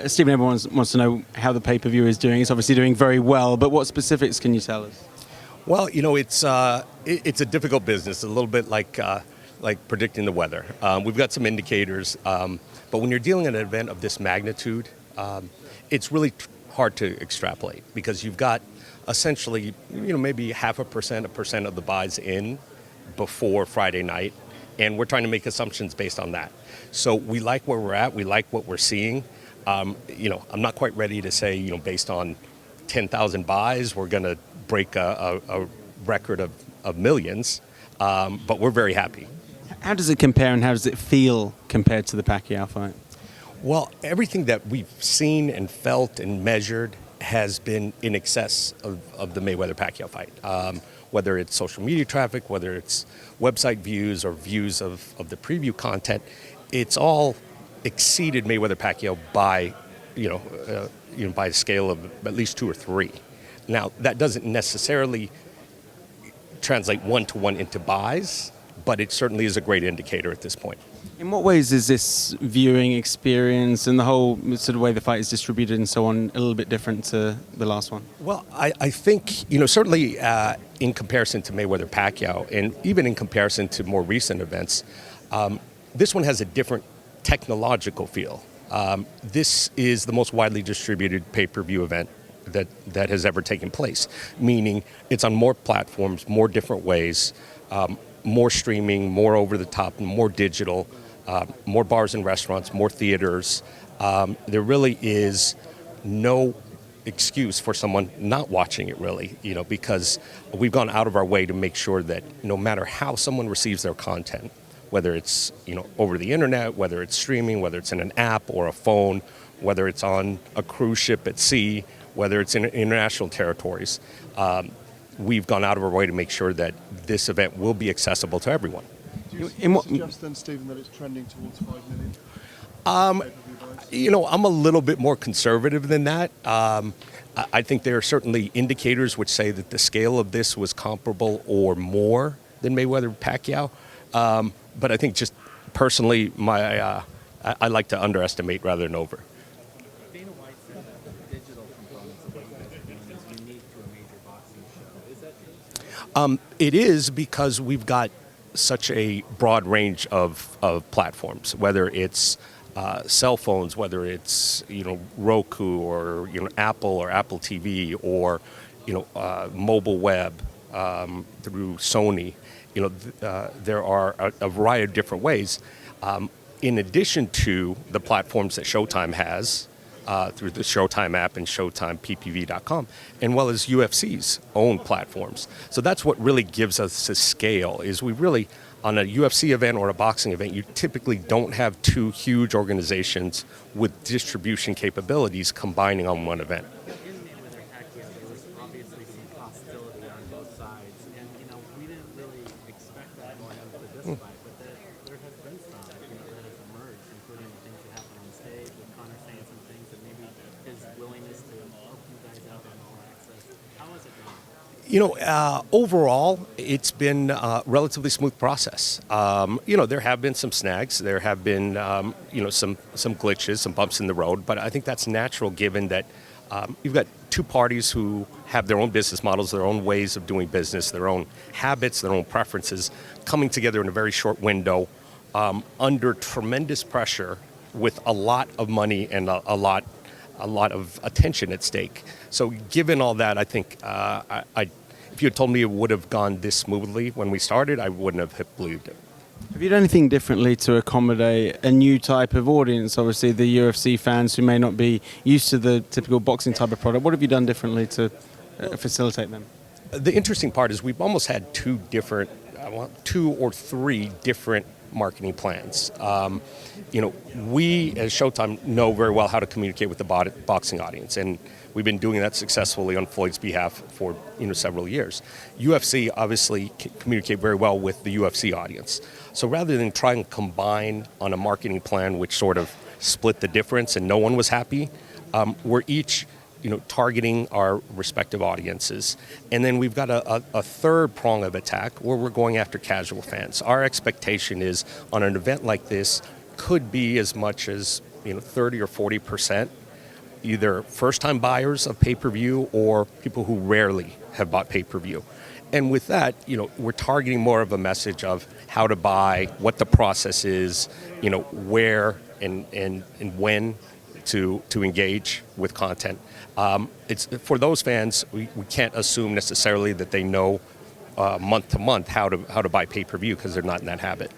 Stephen, everyone wants to know how the pay-per-view is doing. It's obviously doing very well, but what specifics can you tell us? Well, it's a difficult business, a little bit like predicting the weather. We've got some indicators, but when you're dealing at an event of this magnitude, it's really hard to extrapolate because you've got essentially, maybe 0.5%, 1% of the buys in before Friday night, and we're trying to make assumptions based on that. So we like where we're at. We like what we're seeing. I'm not quite ready to say, based on 10,000 buys, we're going to break a record of millions, but we're very happy. How does it compare and how does it feel compared to the Pacquiao fight? Well, everything that we've seen and felt and measured has been in excess of the Mayweather-Pacquiao fight. Whether it's social media traffic, whether it's website views or views of the preview content, it's all exceeded Mayweather-Pacquiao by, by a scale of at least 2 or 3. Now, that doesn't necessarily translate one-to-one into buys, but it certainly is a great indicator at this point. In what ways is this viewing experience and the whole sort of way the fight is distributed and so on a little bit different to the last one? Well, I think, certainly in comparison to Mayweather-Pacquiao and even in comparison to more recent events, this one has a different technological feel. This is the most widely distributed pay-per-view event that has ever taken place, meaning it's on more platforms, more different ways, more streaming, more over-the-top, more digital, more bars and restaurants, more theaters. There really is no excuse for someone not watching it, really, because we've gone out of our way to make sure that no matter how someone receives their content, whether it's over the internet, whether it's streaming, whether it's in an app or a phone, whether it's on a cruise ship at sea, whether it's in international territories, we've gone out of our way to make sure that this event will be accessible to everyone. Do you suggest then, Stephen, that it's trending towards 5 million? I'm a little bit more conservative than that. I think there are certainly indicators which say that the scale of this was comparable or more than Mayweather-Pacquiao. But I think just personally, I like to underestimate rather than over. Dana White said that the digital components of what you guys are doing is unique to a major boxing show. Is that true? It is because we've got such a broad range of platforms, whether it's cell phones, whether it's Roku or Apple or Apple TV or mobile web through Sony. There are a variety of different ways. In addition to the platforms that Showtime has through the Showtime app and ShowtimePPV.com, and well as UFC's own platforms. So that's what really gives us the scale, is we really, on a UFC event or a boxing event, you typically don't have two huge organizations with distribution capabilities combining on one event. In Mayweather-Pacquiao, there was obviously some hostility on both sides, and we didn't really expect that going into this fight, but there has been some that has emerged, including the things that happened on stage with Conor saying some things, and maybe his willingness to help you guys out on All Access. How has it gone? Overall, it's been a relatively smooth process. There have been some snags. There have been, some glitches, some bumps in the road. But I think that's natural given that you've got two parties who have their own business models, their own ways of doing business, their own habits, their own preferences, coming together in a very short window under tremendous pressure with a lot of money and a lot of attention at stake. So given all that, I think if you had told me it would have gone this smoothly when we started, I wouldn't have believed it. Have you done anything differently to accommodate a new type of audience? Obviously, the UFC fans who may not be used to the typical boxing type of product. What have you done differently to facilitate them? The interesting part is we've almost had two or three different marketing plans. We as Showtime know very well how to communicate with the boxing audience, and we've been doing that successfully on Floyd's behalf for several years. UFC obviously communicate very well with the UFC audience. So rather than try and combine on a marketing plan which sort of split the difference and no one was happy, we're each targeting our respective audiences. And then we've got a third prong of attack where we're going after casual fans. Our expectation is on an event like this could be as much as 30 or 40% either first-time buyers of pay-per-view or people who rarely have bought pay-per-view. And with that, we're targeting more of a message of how to buy, what the process is, where and when to engage with content. It's for those fans, we can't assume necessarily that they know month to month how to buy pay-per-view because they're not in that habit.